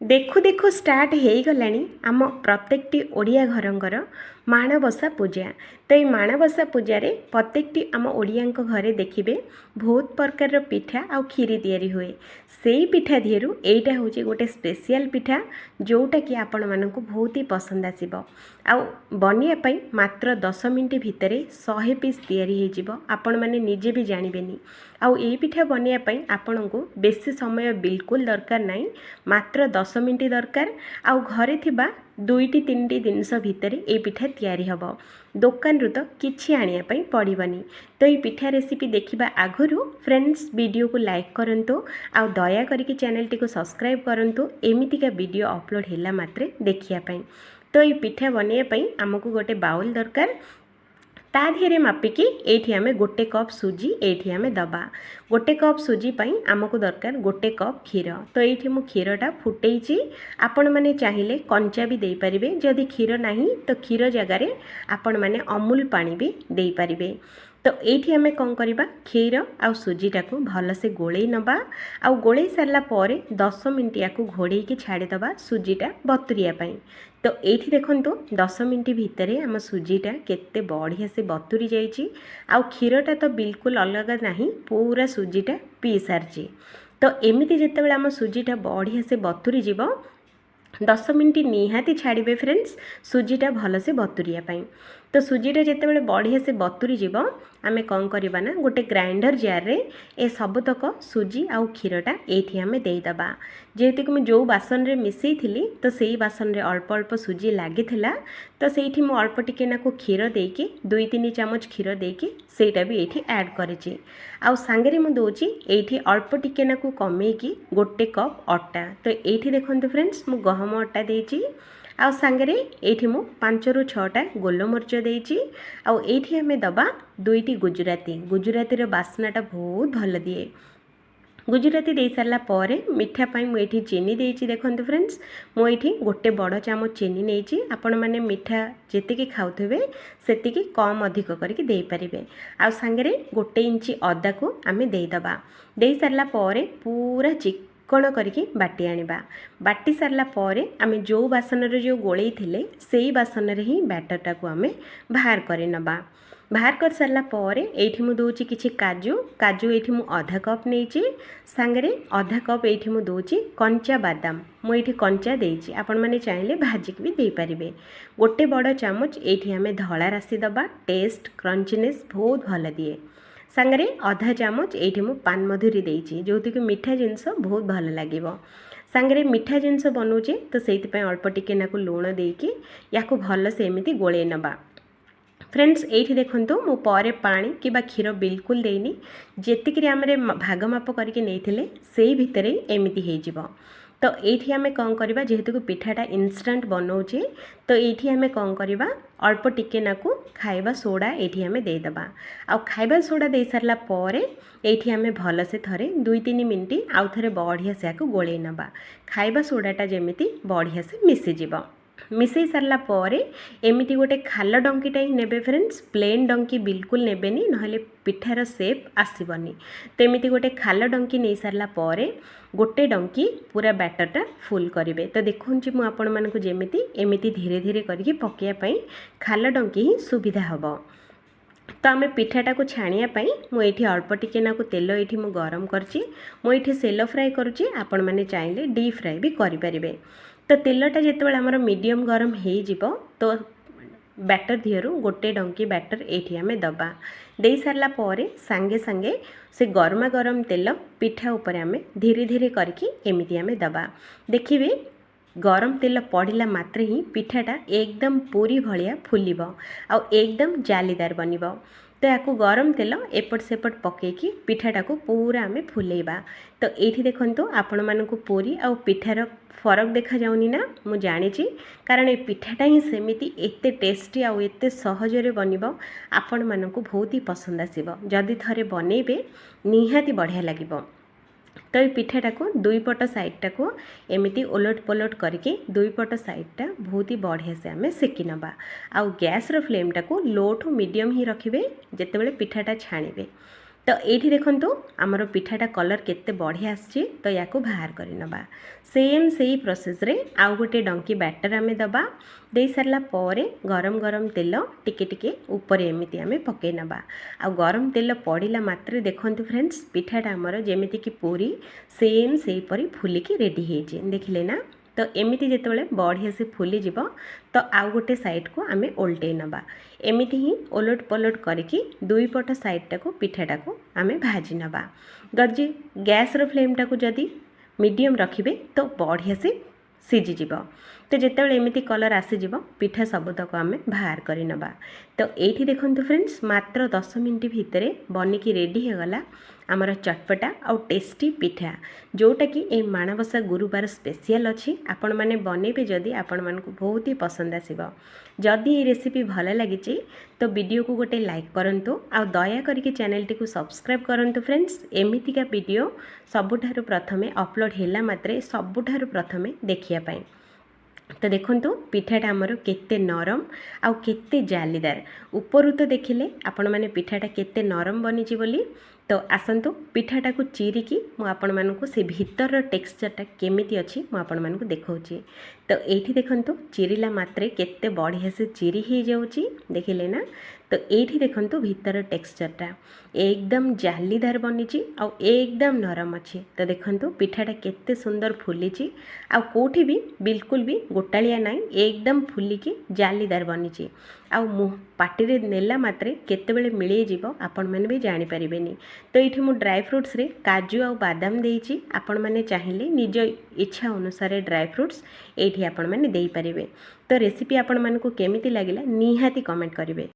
देखु देखु स्टार्ट हो गलानी आम प्रत्येकटी ओडिया घरंकर माणबसा पूजा। तो ये माणबसा पूजा रे प्रत्येकटी आम ओडिया घरे देखिए बहुत प्रकार पिठा आउ खीरी तैयारी हुए। से पिठा दिहरु एटा होची गोटे स्पेशल पिठा जोटा कि आपण मानक बहुत ही पसंद आसीबो। आउ बनिया पई मात्र 10 मिनिट भितर 100 पीस तैयारी हो जिवो। आपण माने निजे भी जानिबेनी। आउ ए पिठा बनिया पई आपनको बेसी समय बिल्कुल दरकार नाही, मात्र 10 मिनिट दरकार। आउ घरे थिबा 2-3 जिनस भितर ए पिठा तैयारी हबो। दुकान रु तो किछि आनिया पई पड़िबनी। तो ये पिठा रेसिपी देखिबा आगरु फ्रेंड्स वीडियो को लाइक करंतु आउ दया करिके चैनल टी को सब्सक्राइब करंतु एमितिका वीडियो अपलोड होला मात्रे देखिया पई। तो ये पिठा बनिया पई हमकु गोटे बाउल दरकार। ता धीरे मापिकी एठी आमे गोटे कप सुजी एठी आमे दबा। गोटे कप सुजी पई आमको दरकार गोटे कप क्षीर। तो एठी मु क्षीरटा फुटेइची। आपण माने चाहिए कंचा भी दे पारिबे। जदि क्षीर नाही तो क्षीर जगार आपण माने अमूल पानी भी दे पारिबे। तो एठी आमे कौन करबा, क्षीर आउ सुजीटा को भलसे गोले नबा। आउ गोले सारला परे 10 मिनिट याकू घोड़े की छाड़ी दबा सुजीटा बतुरिया पई। तो एठी देखंतु 10 मिनिट भितर आम सुजीटा केते बढ़िया से बतुरी जाइए। आउ क्षीरटा तो बिल्कुल अलग नहीं, पूरा सुजीटा पी सारी। तो एमती जिते आम सुजीटा बढ़िया से बतुरी जीव 10 मिनिट निहाती छाड़े फ्रेंड्स सुजीटा भलसे बतुरिया पाई। तो सुजीटा जिते बढ़िया से बतुरी जीव आमे कौन करबा ना गोटे ग्राइंडर जार रे ए सबतक सुजी आउ क्षीरटा एठी आमे देईदबा। जेहेतु कि जो बासन रे मिसई थिली तो सेही बासन रे अल्प अल्प सुजी लागिथिला। तो सेठी मु अल्प टिके नाको क्षीर देकी 2-3 चामच क्षीर देकी सेटा भी एठी ऐड करेची। आउ सांगरे मु दोची एठी अल्प टिके नाको कमेकी गोटे कप अटा। तो एठी देखंतु फ्रेंड्स मु गहम अटा देची। आउ सांगरे एठी मु 5-6 टा गोलमरीच देची। आउ एठी आमे दबा 2टी गुजराती। गुजराती रो बास्नाटा बहुत भल दिए। गुजराती दे सारला परे मिठा पाई मु एठी चीनी देची। देखंतु फ्रेंड्स मु एठी गोटे बड़ चामच चीनी नेची। आपण माने मिठा जेतिकी खाउथबे सेतिकी कम अधिक करके दे परिबे। आ सांगरे 1 इंची अदा को आमे देई दबा। दे सारला परे पूरा चिकण करके बाटी आनिबा। बाटी सारला परे आमे जो बासन रे जो गोळेई थिले सेही बासन रे ही बैटरटा को आमे बाहर करे नबा। बाहर कर सारला परे एठी मु दोची किछि काजू। काजू एठी मु आधा कप नेची। सांगरे आधा कप एठी मु दोची कंचा बादाम। मु एठी कंचा देची, आपण माने चाहिले भाजिक भी दे पारिबे। गोटे बड़ चामच एठी आमे धळा राशि दबा। टेस्ट क्रंचीनेस बहुत भल दिए। सांगरे आधा चामच एठी मु पान मधुरी देची, जोति कि मीठा जिंस बहुत भल लागिवो। सांगरे मीठा जिंस बनौचे तो सेति पय अल्प टिके नाकु लूण देकी याकु भल से एमिति गोळे नबा। फ्रेंड्स एठी देखंतु मु परे पानी कि क्षीर बिल्कुल देनी। जेतिक आमरे भाग माप करके नैथिले सेही भितरे एमिति हे जिवो। तो एठी आमे कौन करबा, जेहेतु कि पिठाटा इंस्टेंट बनौचे तो एठी आमे कौन करबा अल्प टिके नाकु खाइबा सोडा एठी आमे दे दबा। आ खाइबा सोडा दे सारला परे एठी आमे भल से थरे 2-3 मिनिट आउ थरे बढ़िया से आकु गोळे नबा। खाइबा सोडाटा जेमिति बढ़िया से मिसी जिवो। मिसई सारला परे एमिति गोटे खाल डंकीटा ही नेबे फ्रेंड्स। प्लेन डंकी बिल्कुल नेबेनी, नहले पिठार सेप आसीबनी। तो एमिति गोटे खाल डंकी नहीं सारला परे गोटे डंकी पूरा बैटरटा फुल करिवे। तो देखुन मु आपण मानकु जेमिति एमिति धीरे धीरे करके पकेया पई खाल डंकी ही सुविधा हबो। तो आम पिठाटा को छाणिया पई मु एठी अल्प टिके नाकु तेल एठी मु गरम करची। मु एठी सेलो फ्राई करूची, आपण माने चाहिले डीप फ्राई भी करि परिबे। तो तेलटा जितेबाला आमर मीडियम गरम हो जिवो तो बैटर दिहरु गोटे डंकी बैटर एठी आमे दबा। दे सारला परे सांगे सांगे से गरमा गरम तेल पिठा उपरे आमे धीरे धीरे करके एमिति आमे दबा। देखिबे गरम तेल पड़िला मात्रे ही पिठाटा एकदम पूरी भलिया फुलिबो आ एकदम जालीदार बनिबो। तो याकू गरम तेल एपट सेपट पकेकी पिठाटा को पूरा आमे फुलेबा। तो एठी देखंतु आपण मानकु पूरी आ पिठार फरक देखा जाउनी ना, मु जानिची कारण ए पिठाटा ही सेमिति एते टेस्टी आ एते सहजरे बनिबो। आपण मानकु बहुत ही पसंद आसीबो। जदि थरे बनेबे निहाती बढ़िया लागिबो। तो ये पिठाटा को दुई पट साइडटा को एमिति ओलट पलट करके दुई पट साइडटा बहुत ही बढ़िया से आमे सेकी नबा। आउ गैस रो फ्लेमटा को लो टू मीडियम ही रखिबे जेतेबेले पिठाटा छाणिबे। तो ये देखु आमर पिठाटा कलर केते बढ़िया आसी तो या बाहर करनबा सेम से ही प्रोसेस रे आउ गोटे डंकी बैटर आम दबा दे सारा पर गरम गरम तेल टिके टिके ऊपर एमती आम पकई नबा आ गरम तेल पड़िला मात्रे देखंतु फ्रेंड्स पिठाटा आमर जेमिति कि पूरी सेम से परी फुलिकी रेडी होइछि देखिले ना। तो एमती जितेबाला बढ़िया से फुली जीव तो आउ गोटे साइड को आम ओल्टे नबा एमती ही ओलट पलट करके दुई पट साइड टाको पिठाटा को आम भाजी नबा गजी गैस रो फ्लेम टाको जदि मीडियम रखिबे तो बढ़िया से सीझीज तो जितेबाला एमती कलर आसीज पिठा सबुतक आम बाहर कर नबा। तो ये देखंतु फ्रेंड्स मात्र 10 मिनट भितर बनिकी रेडी हो गला आमर चटपटा आउ टेस्टी पिठा जोटा कि ए माणबसा गुरुवार स्पेशल अच्छी आपण मैंने बनइबे जदि आपण मानकु बहुत ही पसंद आसीबो। जदि ये रेसिपी भल लगी तो वीडियो को गोटे लाइक करंतु आ दया करके चैनल टी को सब्सक्राइब करंतु फ्रेंड्स एमितिका वीडियो सबुठारु प्रथमे अपलोड होला मात्रे सबुठारु प्रथमे देखिया पाई। तो देखंतु पिठाटा आमर केते नरम आउ केते जालीदार उपरु तो देखिले आपण माने पिठाटा केते नरम बनिची बोली। तो आसतु पिठाटा को चिरिकी मु आपण मानकु से भीतर टेक्सचरटा केमिति अछि मु आपण मानकु देखाउची। तो एठी देखंतु चिरिला मात्रे केते बढ़िया से चिरी ही जाउची देखिले ना। तो एठी देखंतु भीतर टेक्सचरटा एकदम जालीदार बनिची आ एकदम नरम अछि। तो देखंतु पिठाटा केते सुंदर फुलीची आ कोठी भी बिल्कुल भी गोटालिया नाई एकदम फुलिकी जालीदार बनिची आ मु पाटी रे नेला मात्रे केतेबेले मिली जीवो आपण माने भी जानि परिबेनी। तो ये मु ड्राई फ्रुट्स रे काजू आ बादाम देइची आपण माने चाहिए निज इच्छा अनुसार ड्राई फ्रुट्स एठी आपण माने देई परिबे। तो रेसिपी आपण मानकु केमिति लागिला निहाती कमेंट करिवे।